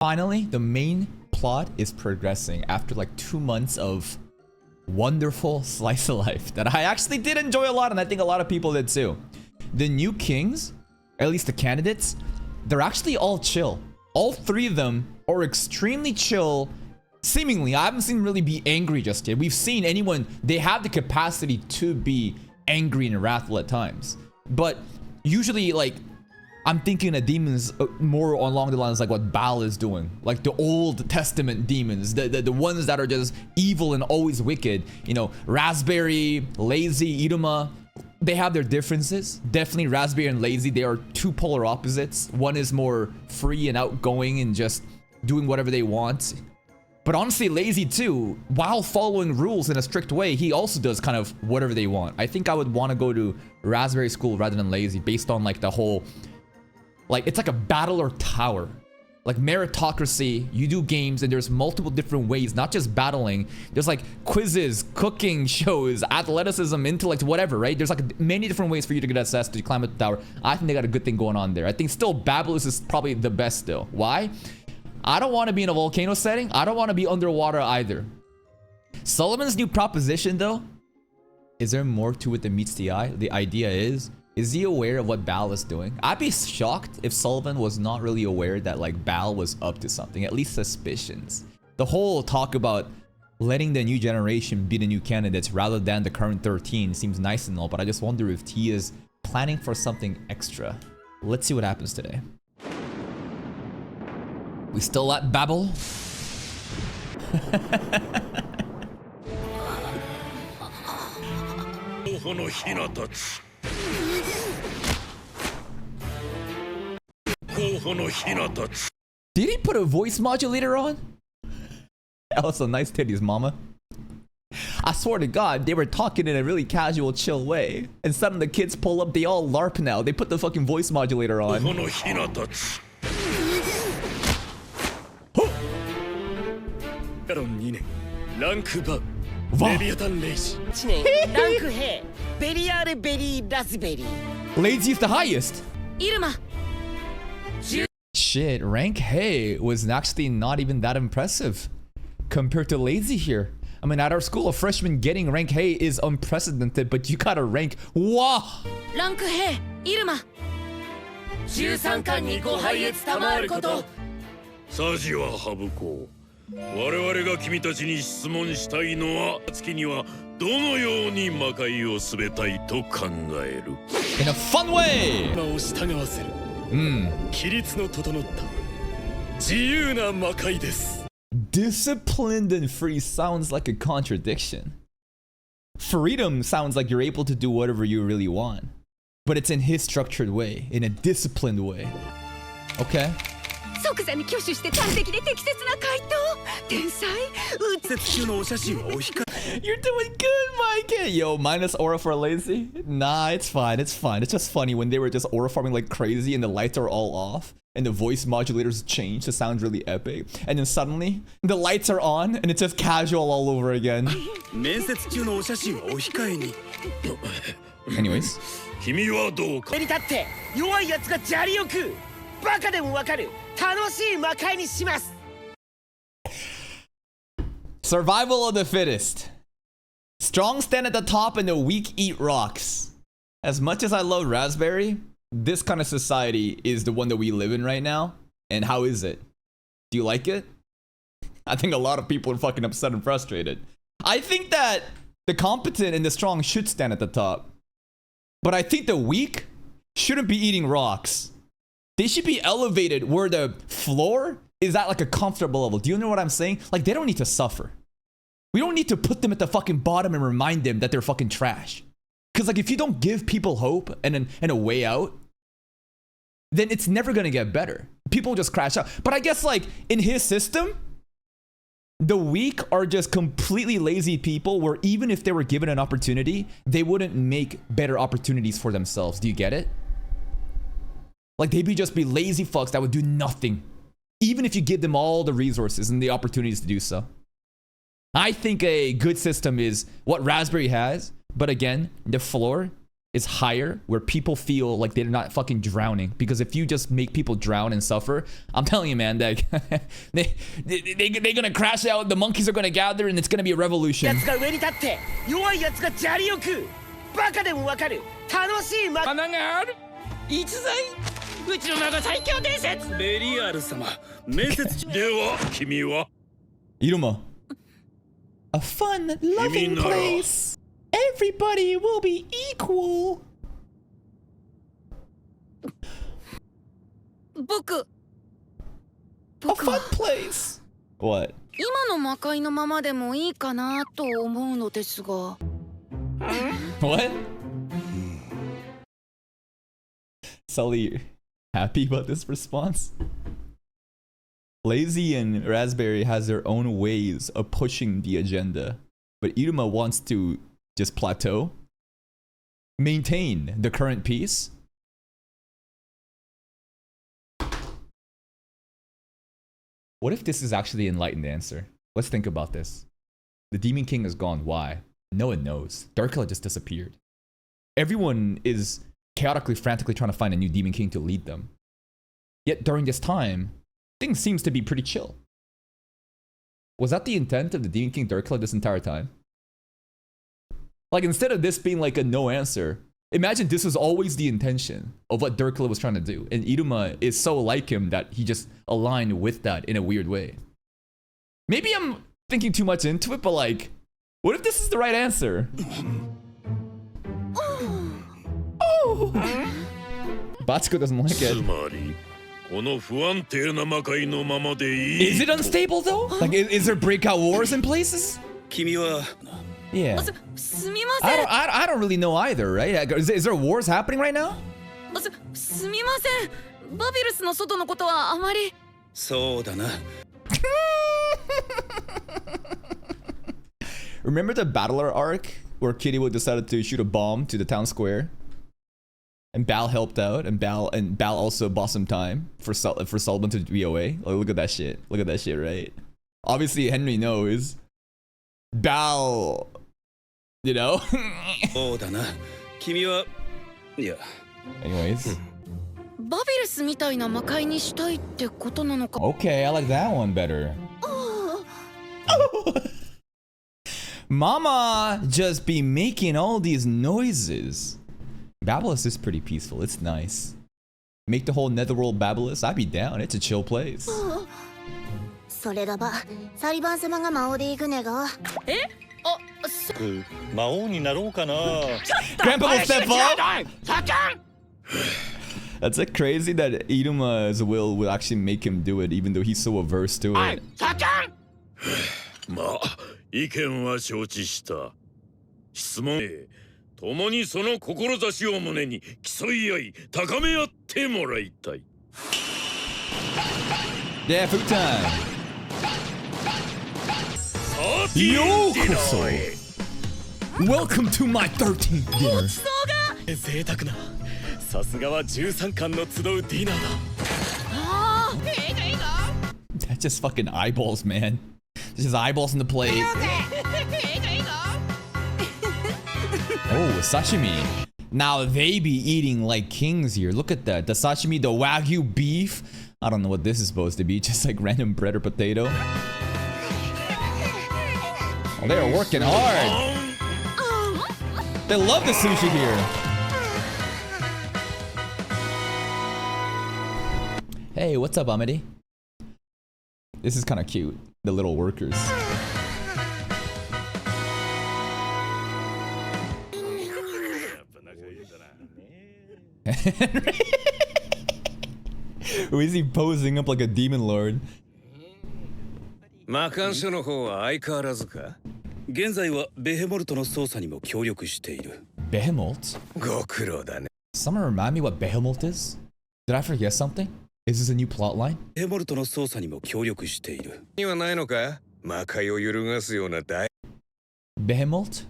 Finally, the main plot is progressing after like 2 months of wonderful slice of life that I actually did enjoy a lot, and I think a lot of people did too. The new kings, or at least the candidates, they're actually all chill. All 3 of them are extremely chill. Seemingly, I haven't seen them really be angry just yet. We've seen anyone, they have the capacity to be angry and wrathful at times. But usually, like, I'm thinking of demons more along the lines like what Baal is doing. Like the Old Testament demons, the ones that are just evil and always wicked. You know, Raspberry, Lazy, Iruma, they have their differences. Definitely Raspberry and Lazy, they are 2 polar opposites. One is more free and outgoing and just doing whatever they want. But honestly, Lazy too, while following rules in a strict way, he also does kind of whatever they want. I think I would want to go to Raspberry School rather than Lazy based on like the whole, like it's like a battle or tower. Like meritocracy, you do games and there's multiple different ways, not just battling. There's like quizzes, cooking shows, athleticism, intellect, whatever, right? There's like many different ways for you to get assessed to climb up the tower. I think they got a good thing going on there. I think still Babylus is probably the best still. Why? I don't want to be in a volcano setting. I don't want to be underwater either. Sullivan's new proposition though, is there more to it than meets the eye? The idea is he aware of what Baal is doing? I'd be shocked if Sullivan was not really aware that like Baal was up to something, at least suspicions. The whole talk about letting the new generation be the new candidates rather than the current 13 seems nice and all, but I just wonder if he is planning for something extra. Let's see what happens today. We still at Babel? Did he put a voice modulator on? That was some nice titties, mama. I swear to God, they were talking in a really casual, chill way. And some of the kids pull up, they all LARP now. They put the fucking voice modulator on. Lazy is the highest. Shit, rank Hey was actually not even that impressive compared to Lazy here. I mean, at our school, a freshman getting rank Hey is unprecedented, but you gotta rank Wow! Rank Hey, Iruma! 13巻に5杯へ伝わること。サジは省こう。我々が君たちに質問したいのは、月にはどのように魔界をすべたいと考える。In a fun way! 魔を従わせる。規律の整った自由な魔界です。Disciplined and free sounds like a contradiction. Freedom sounds like you're able to do whatever you really want, but it's in his structured way, in a disciplined way. Okay. You're doing good, Mike. Yo, minus aura for Lazy? Nah, it's fine. It's fine. It's just funny when they were just aura farming like crazy and the lights are all off and the voice modulators change to sound really epic. And then suddenly the lights are on and it's just casual all over again. Anyways. Survival of the fittest. Strong stand at the top and the weak eat rocks. As much as I love Raspberry, this kind of society is the one that we live in right now. And how is it? Do you like it? I think a lot of people are fucking upset and frustrated. I think that the competent and the strong should stand at the top. But I think the weak shouldn't be eating rocks. They should be elevated where the floor is at like a comfortable level. Do you know what I'm saying? Like they don't need to suffer. We don't need to put them at the fucking bottom and remind them that they're fucking trash. Because like if you don't give people hope and a way out, then it's never gonna get better. People just crash out. But I guess like in his system, the weak are just completely lazy people where even if they were given an opportunity, they wouldn't make better opportunities for themselves. Do you get it? Like they'd just be lazy fucks that would do nothing, even if you give them all the resources and the opportunities to do so. I think a good system is what Raspberry has, but again, the floor is higher, where people feel like they're not fucking drowning. Because if you just make people drown and suffer, I'm telling you, man, that they're gonna crash out, the monkeys are gonna gather, and it's gonna be a revolution. Iruma. A fun, loving place. Everybody will be equal. A fun place. What? 今の魔界のままでもいいかなと思うのですが。What? Sully, happy about this response? Lazy and Raspberry has their own ways of pushing the agenda, but Iruma wants to just plateau, maintain the current peace. What if this is actually the enlightened answer? Let's think about this. The Demon King is gone. Why? No one knows. Darkla just disappeared. Everyone is chaotically, frantically trying to find a new Demon King to lead them. Yet during this time, things seems to be pretty chill. Was that the intent of the Demon King Darkla this entire time? Like, instead of this being like a no answer, imagine this was always the intention of what Darkla was trying to do. And Iruma is so like him that he just aligned with that in a weird way. Maybe I'm thinking too much into it, but like, what if this is the right answer? Oh! Bachiko doesn't like it. Is it unstable though? Like, is there breakout wars in places? Yeah. I don't really know either, right? Is there wars happening right now? Remember the Battler arc where Kiryu decided to shoot a bomb to the town square? And Bal helped out, and Bal also bought some time for Sullivan to be away. Oh, look at that shit. Look at that shit, right? Obviously, Henry knows. Bal, you know? Anyways. Okay, I like that one better. Mama just be making all these noises. Babylus is pretty peaceful. It's nice. Make the whole netherworld Babylus. I'd be down. It's a chill place. Grandpa will step up. That's like crazy that Iruma's will actually make him do it, even though he's so averse to it. Yeah, food time. Yokoso. Welcome to my 13th dinner. That's just fucking eyeballs, man. This is eyeballs on the plate. Oh, sashimi. Now they be eating like kings here. Look at that. The sashimi, the wagyu beef. I don't know what this is supposed to be. Just like random bread or potato. Oh, they are working hard. They love the sushi here. Hey, what's up, Amity? This is kind of cute. The little workers. Who is he posing up like a demon lord? Behemoth? Someone remind me what Behemoth is? Did I forget something? Is this a new plotline? Behemoth?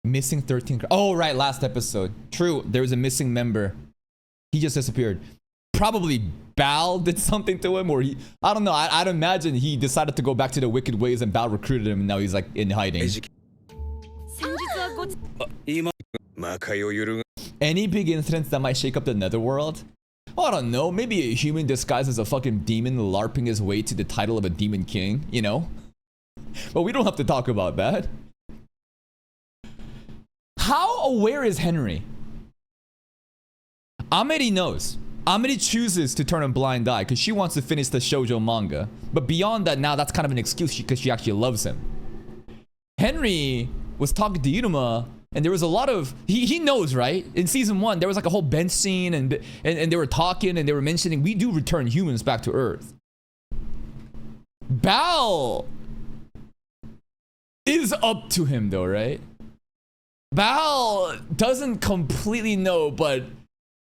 Missing 13. Oh, right, last episode. True, there was a missing member. He just disappeared. Probably Bal did something to him, or he... I don't know. I'd imagine he decided to go back to the wicked ways and Bal recruited him, and now he's like in hiding. Any big incidents that might shake up the netherworld? Well, I don't know. Maybe a human disguised as a fucking demon LARPing his way to the title of a demon king, you know? But we don't have to talk about that. How aware is Henry? Ameri knows. Ameri chooses to turn a blind eye because she wants to finish the shoujo manga. But beyond that, now that's kind of an excuse because she actually loves him. Henry was talking to Iruma, and there was a lot of... He knows, right? In season 1, there was like a whole bench scene, and they were talking, and they were mentioning, we do return humans back to Earth. Bal is up to him, though, right? Bal doesn't completely know, but...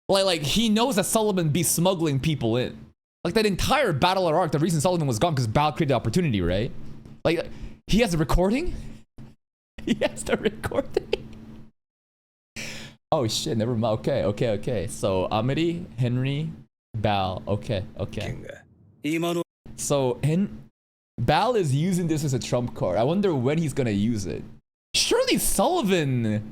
Like he knows that Sullivan be smuggling people in. Like that entire battle arc, the reason Sullivan was gone because Bal created the opportunity, right? Like he has a recording? He has the recording? Oh shit, never mind. Okay. So Ameri, Henry, Bal. Okay. So Bal is using this as a trump card. I wonder when he's gonna use it. Surely Sullivan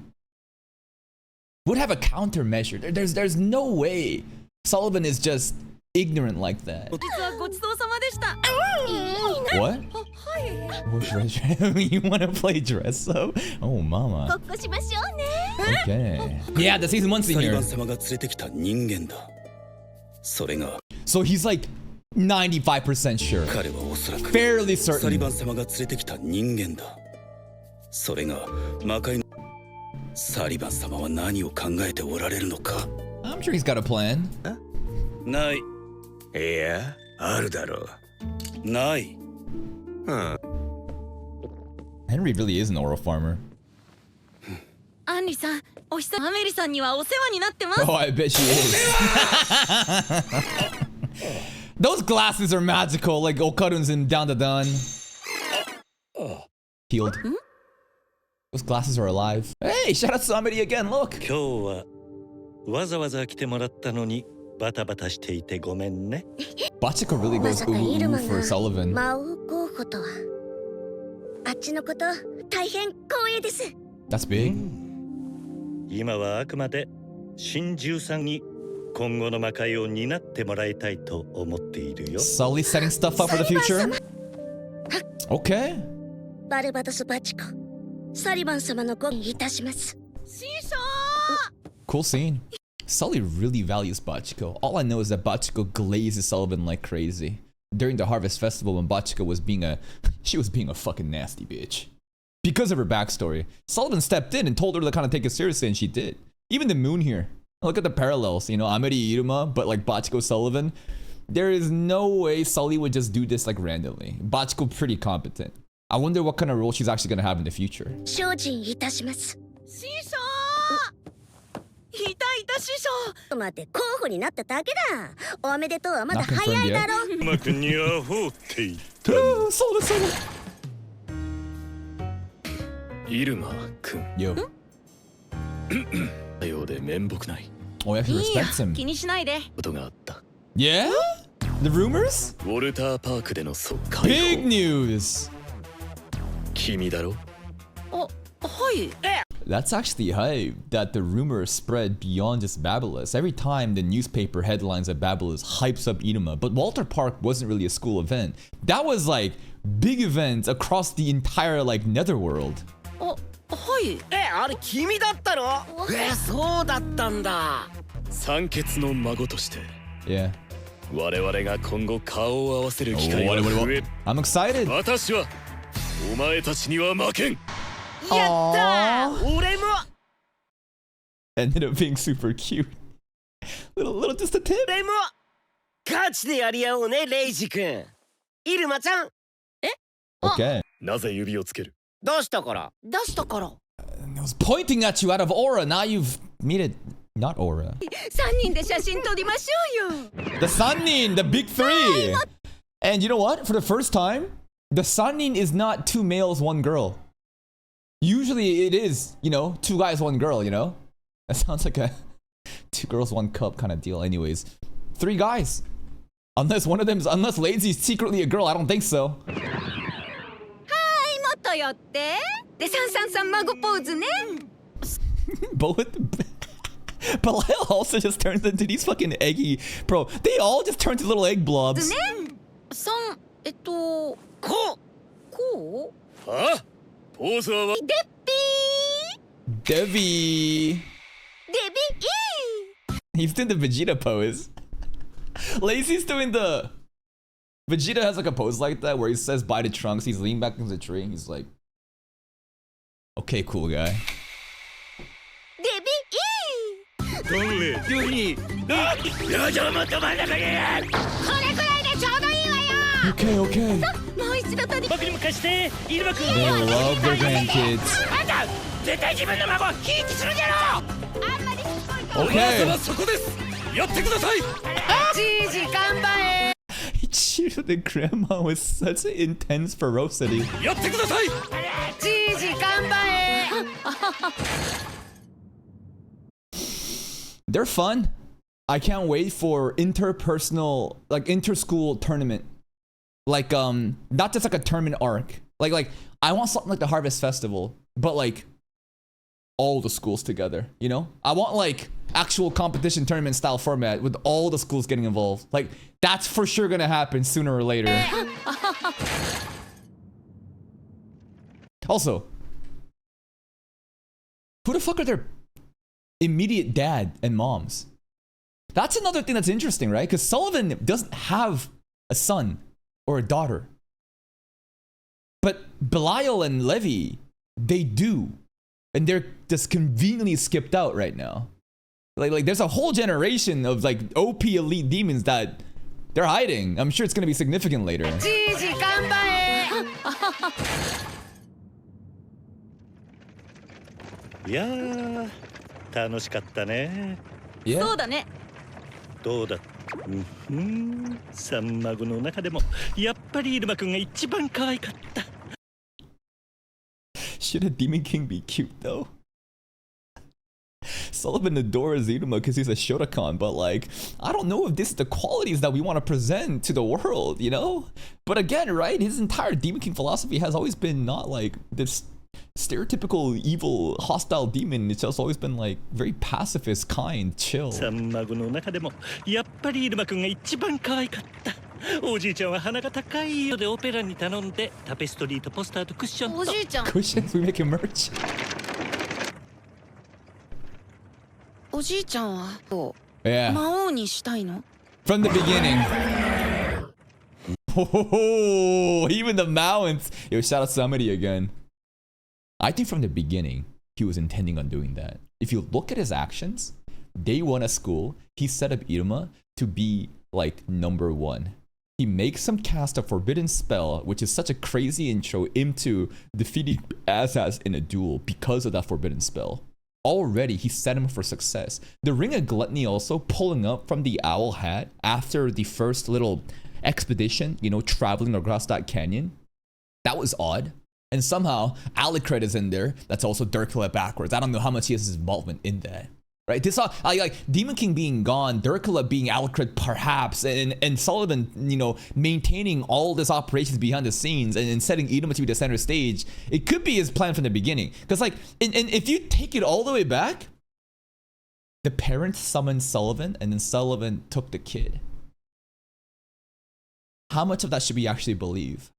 would have a countermeasure. There's no way Sullivan is just ignorant like that. What? You want to play dress up? Oh, mama. Okay. Yeah, the season 1 scene here. So he's like 95% sure. Fairly certain. I'm sure he's got a plan. Henry really is an oral farmer. Oh, I bet she is. Those glasses are magical, like Okarun's in Down the Dun. Healed. Those glasses are alive. Hey, shout out to Ameri again, look! Bachiko really goes ooh for Sullivan. That's big. Sully setting stuff up for the future? Okay. Cool scene. Sully really values Bachiko. All I know is that Bachiko glazes Sullivan like crazy. During the Harvest Festival when Bachiko was being a fucking nasty bitch. Because of her backstory, Sullivan stepped in and told her to kind of take it seriously, and she did. Even the moon here. Look at the parallels, you know, Ameri Iruma, but like Bachiko Sullivan. There is no way Sully would just do this like randomly. Bachiko pretty competent. I wonder what kind of role she's actually going to have in the future. Not confirmed yet. Iruma-kun. Yo. Oh, he actually respects him. Yeah? The rumors? Big news! That's actually hype that the rumor spread beyond just Babylus. Every time the newspaper headlines of Babylus hypes up Iruma, but Walter Park wasn't really a school event. That was like big events across the entire like netherworld. Yeah. I'm excited. Aww. Ended up being super cute. Little just a tip. Okay. I was pointing at you out of aura. Now you've made it not aura. The Sannin, the big three. And you know what? For the first time, the Sannin is not 2 males, 1 girl. Usually it is, you know, 2 guys, 1 girl, you know? That sounds like a 2 girls, 1 cup kind of deal. Anyways, 3 guys. Unless Lazy's secretly a girl, I don't think so. でサンサンさん孫ポーズね。Both. But Lyle also just turns into these fucking eggy. Bro, they all just turn to little egg blobs. ね。さんこう？はあポーズはデッピ Debbie. ー。デビ He's doing the Vegeta pose. Lazy's doing the... Vegeta has like a pose like that where he says bye to Trunks. He's leaning back into the tree. He's like... Okay, cool guy. デビトンレデュニーラジャーもっと真ん中にこれくらいでちょうどいいわよ。 Okay, okay. もう一度とり。僕にも貸してイルマ君 They love their grandkids. あんた絶対自分の孫をひいきするんじゃろあんまりしつこいと。お母さんはそこですやってくださいじいじ頑張れ。 He cheered the grandma with such intense ferocity. やってくださいじいじ頑張れ。 They're fun. I can't wait for interpersonal, like inter-school tournament. Like not just like a tournament arc. Like I want something like the Harvest Festival, but like all the schools together, you know? I want like actual competition tournament style format with all the schools getting involved. Like that's for sure gonna happen sooner or later. Also, who the fuck are their immediate dad and moms? That's another thing that's interesting, right? Because Sullivan doesn't have a son or a daughter. But Belial and Levy, they do. And they're just conveniently skipped out right now. Like there's a whole generation of like OP elite demons that they're hiding. I'm sure it's gonna be significant later. じいじ頑張れ。いやー楽しかったね。 Yeah. そうだね。どうだ。三孫の中でもやっぱりイルマくんが一番可愛かった。 Should a Demon King be cute though? Sullivan adores Iruma because he's a Shotokan, but like, I don't know if this is the qualities that we want to present to the world, you know? But again, right, his entire Demon King philosophy has always been not like this stereotypical evil, hostile demon. It's just always been like very pacifist, kind, chill. 三孫の中でもやっぱりイルマくんが一番可愛かった。おじいちゃんは鼻が高いようでオペラに頼んでタペストリーとポスターとクッションと。おじいちゃん。 Cushions, we making merch. おじいちゃんは Yeah. 魔王にしたいの？ From the beginning. Oh, even the mountains. Yo, shout out Samari again. I think from the beginning, he was intending on doing that. If you look at his actions, day one at school, he set up Iruma to be like number one. He makes him cast a forbidden spell, which is such a crazy intro into defeating Azaz in a duel because of that forbidden spell. Already, he set him for success. The Ring of Gluttony also pulling up from the owl hat after the first little expedition, you know, traveling across that canyon. That was odd. And somehow, Alucard is in there. That's also Dirkla backwards. I don't know how much he has his involvement in that. Right? This like Demon King being gone, Dirkla being Alucard perhaps, and Sullivan, you know, maintaining all this operations behind the scenes and setting Iruma to be the center stage. It could be his plan from the beginning. Because like, and if you take it all the way back, the parents summoned Sullivan and then Sullivan took the kid. How much of that should we actually believe?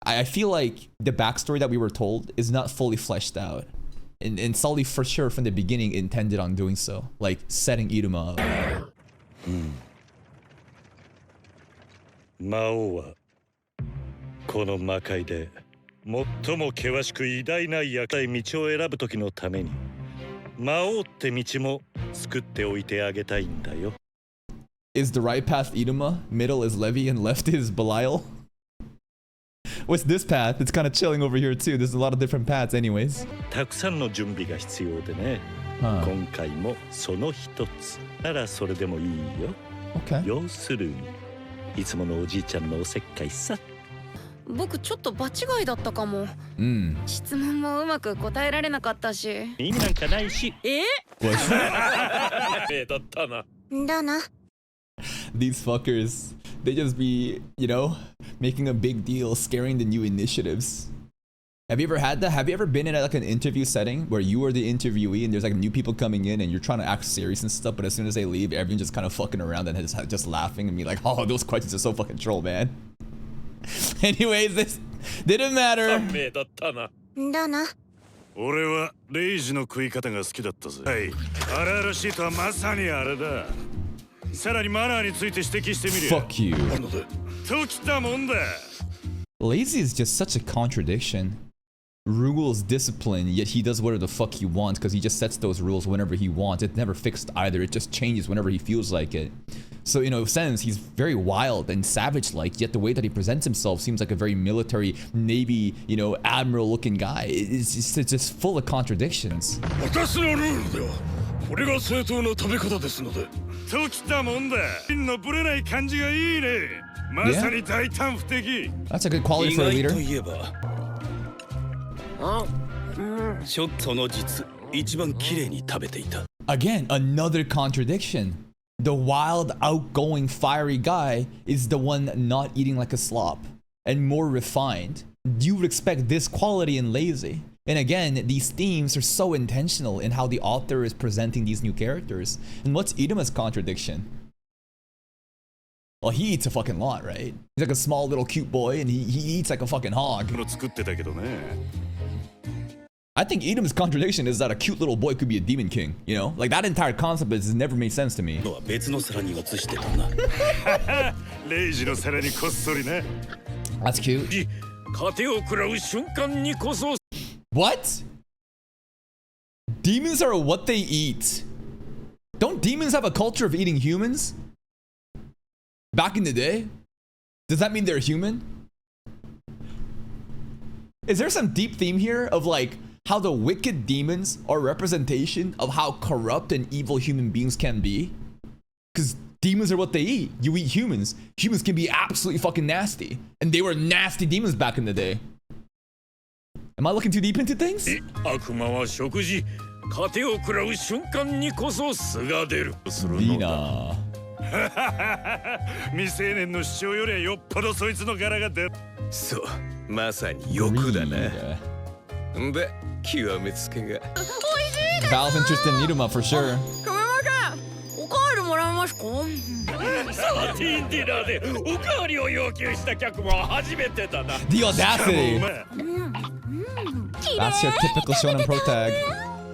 I feel like the backstory that we were told is not fully fleshed out. And Sully for sure from the beginning intended on doing so. Like setting Iruma up. 魔王はこの魔界で最も険しく偉大な役い道を選ぶ時のために魔王って道も作っておいてあげたいんだよ。 Is the right path Iruma, middle is Levi, and left is Belial? What's this path? It's kind of chilling over here too. There's a lot of different paths anyways. たくさんの準備が必要でね。今回もその一つならそれでもいいよ。Okay. 要するにいつものおじいちゃんのおせっかいさ。僕ちょっと場違いだったかも。質問もうまく答えられなかったし。意味なんかないし。だったな。だな。 These fuckers, they just be, you know, making a big deal, scaring the new initiatives. Have you ever had that? Have you ever been in like an interview setting where you are the interviewee and there's like new people coming in and you're trying to act serious and stuff, but as soon as they leave, everyone's just kind of fucking around and just laughing and be like, oh, those questions are so fucking troll, man. Anyways, this didn't matter. だな。俺はレイジの食い方が好きだったぜ。はい。荒々しいとはまさにあれだ。さらにマナーについて指摘してみるよ。Fuck you. ときたもんだ。Lazy is just such a contradiction. Rules discipline, yet he does whatever the fuck he wants because he just sets those rules whenever he wants. It's never fixed either. It just changes whenever he feels like it. So, in a sense, he's very wild and savage-like, yet the way that he presents himself seems like a very military, Navy, admiral-looking guy. It's just full of contradictions. 私のルールでは、これが正当な食べ方ですので。ときたもんだ。金のブレない感じがいいね。まさに大胆不敵。That's a good quality for a leader. Again, another contradiction. The wild, outgoing, fiery guy is the one not eating like a slop and more refined. You would expect this quality in Lazy. And again, these themes are so intentional in how the author is presenting these new characters. And what's Iruma's contradiction? Well, he eats a fucking lot, right? He's like a small little cute boy and he eats like a fucking hog. I think Iruma's contradiction is that a cute little boy could be a demon king, you know? Like that entire concept has never made sense to me. That's cute. What? Demons are what they eat. Don't demons have a culture of eating humans? Back in the day? Does that mean they're human? Is there some deep theme here of like how the wicked demons are a representation of how corrupt and evil human beings can be? Because demons are what they eat. You eat humans. Humans can be absolutely fucking nasty. And they were nasty demons back in the day. Am I looking too deep into things? いいな。未成年の主張よりはよっぽどそいつの柄が出る。そう、まさに欲だな。で、極めつけが。Valve interest in Iruma for sure. おかわりもらえますか？サーティーンディナーでおかわりを要求した客も初めてだな。The audacity! That's your typical shonen pro tag.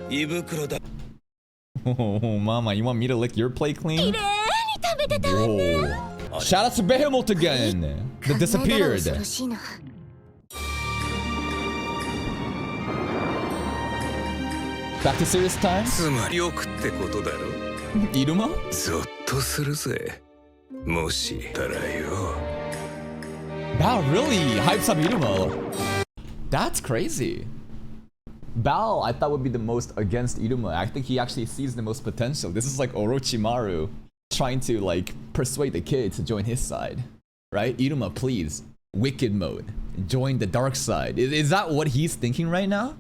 胃袋だ。Oh, mama, you want me to lick your plate clean? Whoa. Shout out to Behemoth again! That disappeared. Back to serious time? つまり欲ってことだろ。Iruma? ゾッとするぜ。もしたらよ。Bao really hypes up Iruma. That's crazy. Bao, I thought would be the most against Iruma. I think he actually sees the most potential. This is like Orochimaru trying to like persuade the kid to join his side, right? Iruma, please, wicked mode, join the dark side. Is that what he's thinking right now?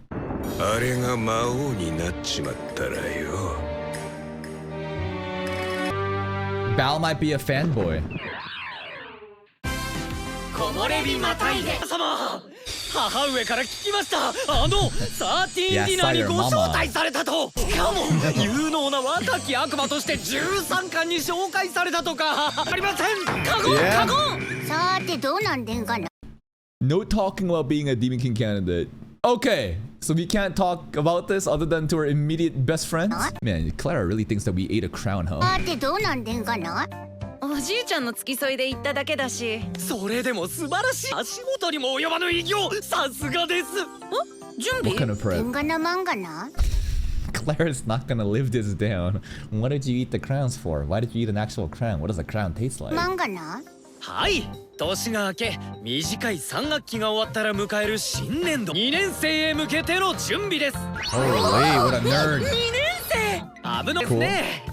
あれが魔王になっちまったらよ。Bao might be a fanboy. 木漏れ日またいで様、母上から聞きました。サーティーンディナーにご招待されたと。しかも有能な若き悪魔として13巻に紹介されたとか。ありません。過言。さてどうなんでんかな。 No talking about being a Demon King candidate. Okay, so we can't talk about this other than to our immediate best friends? Man, Clara really thinks that we ate a crown, huh? さてどうなんでんかな。おじいちゃんの付き添いで行っただけだし。それでも素晴らしい。足元にも及ばぬ偉業。さすがです。準 What 備 kind of で prep? んがなまんがな。Clara's not gonna live this down. What did you eat the crowns for? Why did you eat an actual crown? What does a crown taste like? まんがな。はい。年が明け、短い3学期が終わったら迎える新年度2年生へ向けての準備です。Holy, what a nerd. 2年生。危ないですね。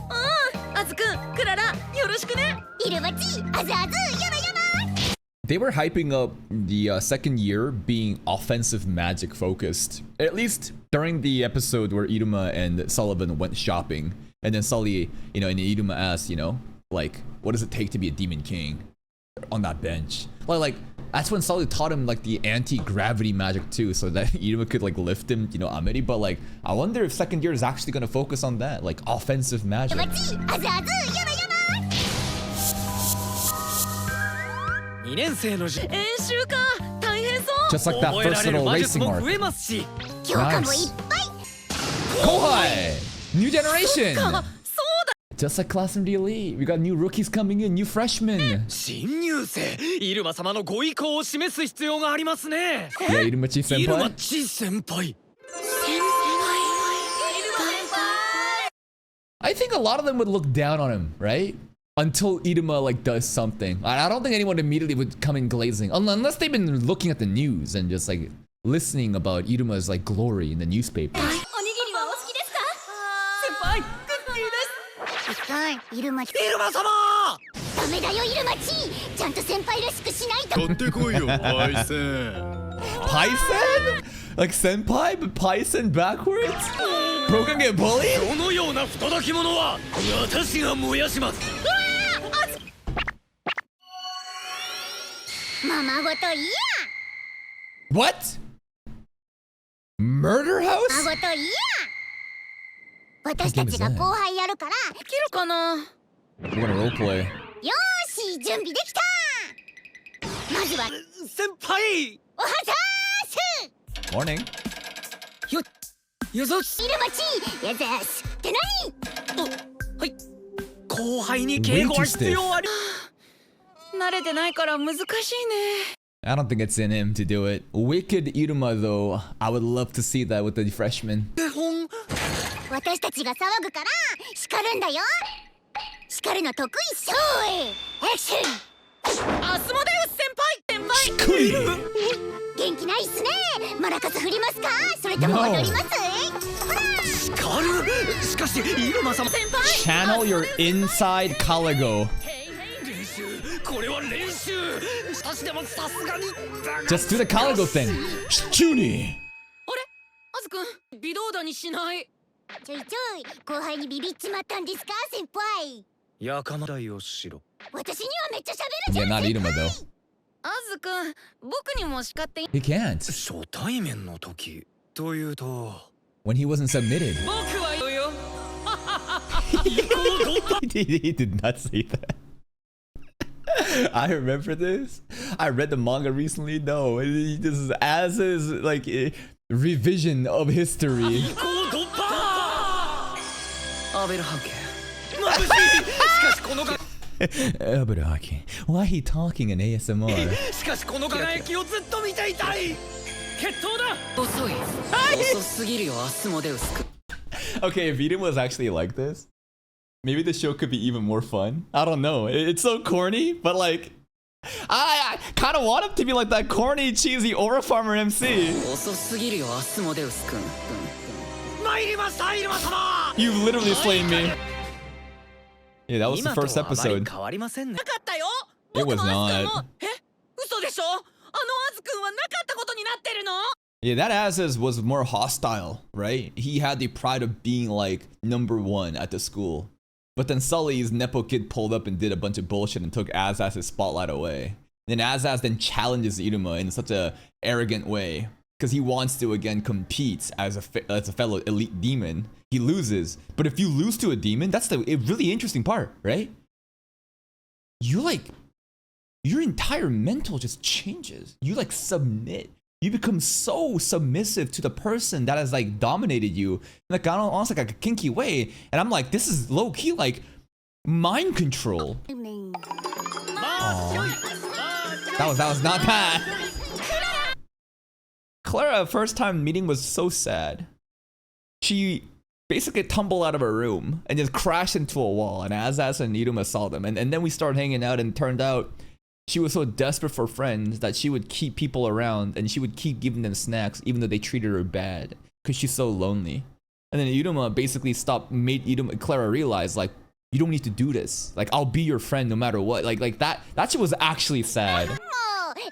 あずくん、クララ、よろしくね。イルバチ、あずあず、やばやば。 They were hyping up the second year being offensive magic focused. At least during the episode where Iruma and Sullivan went shopping. And then Sully, and Iruma asked, like, what does it take to be a demon king? On that bench. Like That's when Sully taught him like the anti-gravity magic too, so that Iruma could like lift him, you know, Ameri. But like, I wonder if second year is actually gonna focus on that, like offensive magic. Just like that first little racing arc. Nice. Kohai! New generation! Just like Class from the Elite, we got new rookies coming in, new freshmen. 新入生イルマ様のご意向を示す必要がありますね Yeah, Irumachi イルマ senpai. チ先輩 I think a lot of them would look down on him, right? Until Iruma like does something. I don't think anyone immediately would come in glazing, unless they've been looking at the news and just like listening about Iruma's like glory in the newspapers. イルマ様ダメだよイルマチちゃんと先輩らしくしないと取ってこいよパイセン Paisen? Like senpai, but Paisen backwards? Bro can get bullied? このような不届き者は私が燃やしますままごといや What? Murder house? まごといや私たちが後輩やるからできるかな We're gonna roleplay. よーし準備できたまずは先輩おはざーす Morning. よぞイルマチやざーすって何はい後輩に敬語は必要あり慣れてないから難しいね I don't think it's in him to do it. Wicked Iruma though, I would love to see that with the freshmen. 手本私たちが騒ぐから叱るんだよ叱るの得意っしょアクションアスモデウス先輩元気ないっすねマラカス振りますかそれとも踊りますほら叱るしかしイルマ様先輩 Channel your inside Caligo. 練習これは練習私でもさすがに Just do the Caligo thing. Shuni. あれアズくん微動だにしないちょいちょい後輩にビビっちまったんですか先輩やかまだよしろ私にはめっちゃ喋るじゃ Yeah, ん not Iruma though. アズくん僕にも叱ってい He can't. 初対面の時というと When he wasn't submitted. 僕は言うよ He did not say that. I remember this. I read the manga recently. No, this is as is like a revision of history. アベルハンケ眩しいしかしこのが Aburaki, why he talking in ASMR? しかしこの輝きをずっと見ていたい決闘だ遅い遅すぎるよアスモデウス Okay, if Eden was actually like this, maybe the show could be even more fun. I don't know. It's so corny, but like, I kind of want him to be like that corny, cheesy aura farmer MC. 遅すぎるよアスモデウス君参りましたイルマ様 You literally slain me. Yeah, that was the 今と first はあまり episode. 変わりませんねなかったよ It 僕 was もアズくんも not. 嘘でしょあのアズくんはなかったことになってるの Yeah, that Azaz was more hostile, right? He had the pride of being like #1 at the school. But then Sully's Nepo kid pulled up and did a bunch of bullshit and took Azaz's spotlight away. Then Azaz then challenges Iruma in such a arrogant way because he wants to again compete as a fellow elite demon. He loses, but if you lose to a demon, that's the really interesting part, right? You like your entire mental just changes. You like submit. You become so submissive to the person that has like dominated you, like almost like a kinky way. And I'm like, this is low key like mind control. That was not that. Clara, first time meeting was so sad. She basically tumbled out of her room and just crashed into a wall. And Azaz and Iruma saw them, and then we started hanging out. And it turned out she was so desperate for friends that she would keep people around and she would keep giving them snacks even though they treated her bad because she's so lonely. And then Iruma basically made Clara realize like, you don't need to do this. Like, I'll be your friend no matter what. Like that shit was actually sad.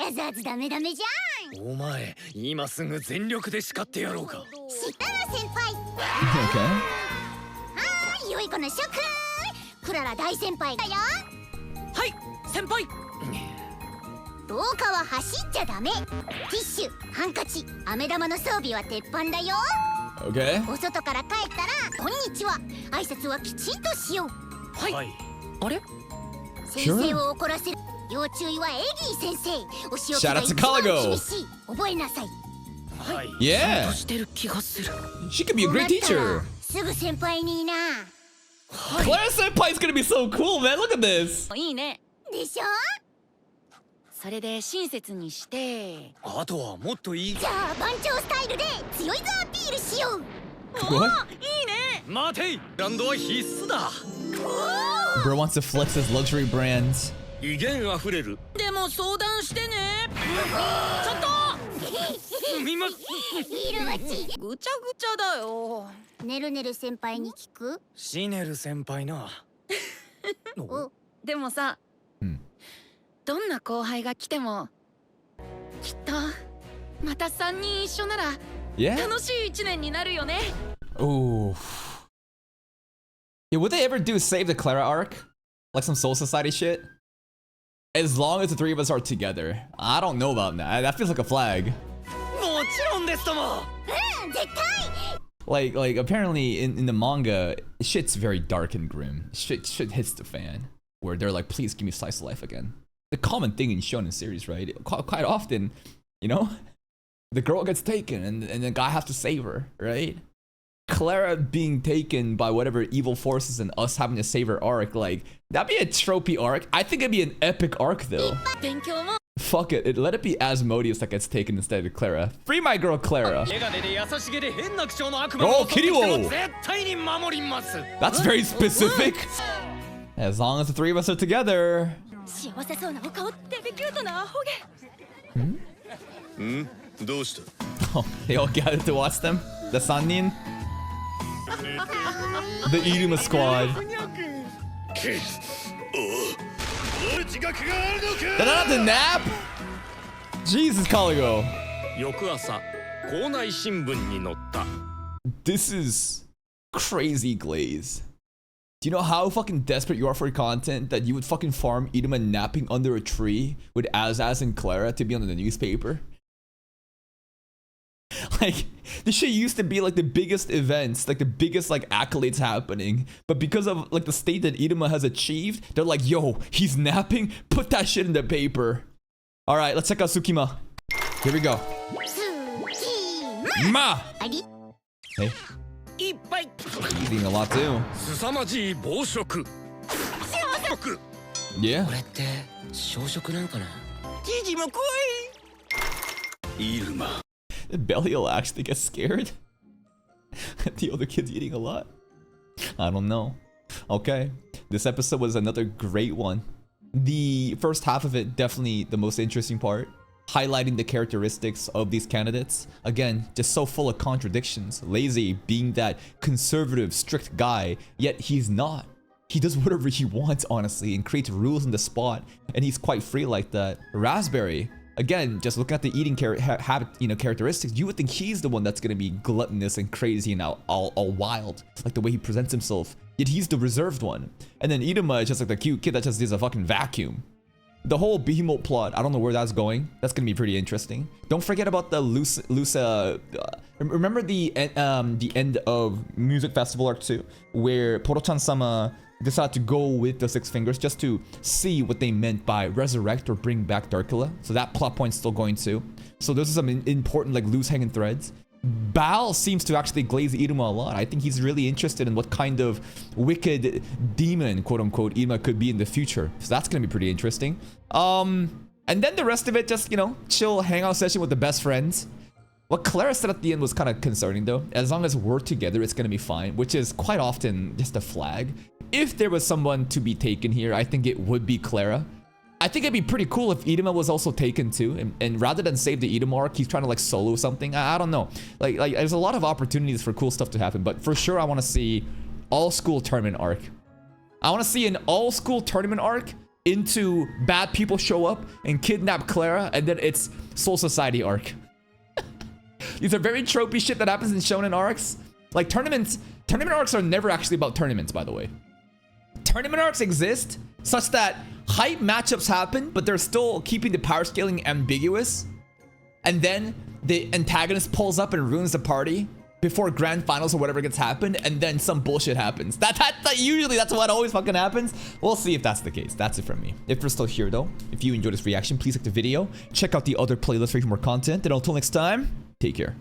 アザーズダメダメじゃんお前今すぐ全力で叱ってやろうか知ったら先輩 Okay. はーい良い子の諸君クララ大先輩だよはい先輩廊下は走っちゃダメ。ティッシュ、ハンカチ、飴玉の装備は鉄板だよ。 Okay. お外から帰ったらこんにちは、挨拶はきちんとしよう。はい、あれ先生を怒らせる要注意はエギー先生。お仕置き Shout が out 一 to 番 Caligo. 厳しい。覚えなさい。はい、 Yeah. してる気がする。 She could be a こうな great ったら teacher. すぐ先輩にな。 Clara Senpai's gonna be so cool, man. Look at this. いいね。でしょ。それで親切にして。あとはもっといい。じゃあ番長スタイルで強いぞアピールしよう。 What? 待て、ランドは必須だ。 Bro wants to flex his luxury brands. 威厳あふれるでも相談してね。ちょっと。みま、イルマチ。ぐちゃぐちゃだよ。ねるねる先輩に聞く。シネル先輩な。お、でもさ、どんな後輩が来てもきっとまた3人一緒なら Yeah? 楽しい1年になるよね。 Ooh. Yeah, would they ever do save the Clara arc? Like some Soul Society shit? As long as the three of us are together. I don't know about that. That feels like a flag. もちろんですとも。うん、絶対。 Like apparently in the manga, shit's very dark and grim. Shit hits the fan. Where they're like, please give me slice of life again. The common thing in shonen series, right? Quite often, you know, the girl gets taken and the guy has to save her, right? Clara being taken by whatever evil forces and us having to save her arc, like, that'd be a tropey arc. I think it'd be an epic arc though. 勉強も Fuck it, let it be Asmodeus that gets taken instead of Clara. Free my girl Clara. メガネで優しげで変な口調の悪魔おーキリオ絶対に守ります。 That's very specific. As long as the three of us are together. 幸せそうなお顔ってキュートなアホ毛。どうした Oh, they all gathered to watch them? The Sannin? The Iruma squad. お自覚があるの They're か not to nap? Jesus, Caligo. 翌朝校内新聞に載った This is crazy glaze. Do you know how fucking desperate you are for content that you would fucking farm Iruma napping under a tree with Azaz and Clara to be on the newspaper? Like, this shit used to be like the biggest events, like the biggest like accolades happening. But because of like the state that Iruma has achieved, they're like, yo, he's napping? Put that shit in the paper. All right, let's check out Tsukima. Here we go. スキマ。 Ma! あり。 Hey, いっぱい。 he's eating a lot too. 凄まじい暴食 Yeah. これって小食なんかな。ジジも来い。イルマ Did Belial actually get scared? The other kid's eating a lot? I don't know. Okay, this episode was another great one. The first half of it, definitely the most interesting part. Highlighting the characteristics of these candidates. Again, just so full of contradictions. Lazy being that conservative, strict guy, yet he's not. He does whatever he wants, honestly, and creates rules in the spot, and he's quite free like that. Raspberry, again, just looking at the eating habit, characteristics, you would think he's the one that's gonna be gluttonous and crazy and all wild, like the way he presents himself. Yet he's the reserved one. And then Iruma is just like the cute kid that just is a fucking vacuum. The whole Behemoth plot, I don't know where that's going. That's gonna be pretty interesting. Don't forget about the Lusa. Remember the end of Music Festival Arc 2, where Poro-chan-sama decided to go with the Six Fingers just to see what they meant by resurrect or bring back Darkula. So that plot point's still going too. So those are some important like loose hanging threads. Bal seems to actually glaze Iruma a lot. I think he's really interested in what kind of wicked demon, quote unquote, Iruma could be in the future. So that's gonna be pretty interesting. And then the rest of it, just, chill hangout session with the best friends. What Clara said at the end was kind of concerning though. As long as we're together, it's gonna be fine, which is quite often just a flag. If there was someone to be taken here, I think it would be Clara. I think it'd be pretty cool if Iruma was also taken too, and rather than save the Iruma arc, he's trying to like solo something. I don't know. Like there's a lot of opportunities for cool stuff to happen, but for sure I want to see all school tournament arc. I want to see an all school tournament arc into bad people show up and kidnap Clara, and then it's Soul Society arc. These are very tropey shit that happens in shonen arcs. Like tournament arcs are never actually about tournaments, by the way. Tournament arcs exist such that hype matchups happen, but they're still keeping the power scaling ambiguous. And then the antagonist pulls up and ruins the party before grand finals or whatever gets happened, and then some bullshit happens. Usually that's what always fucking happens. We'll see if that's the case. That's it from me. If you're still here though, if you enjoyed this reaction, please like the video. Check out the other playlist for more content. And until next time, take care.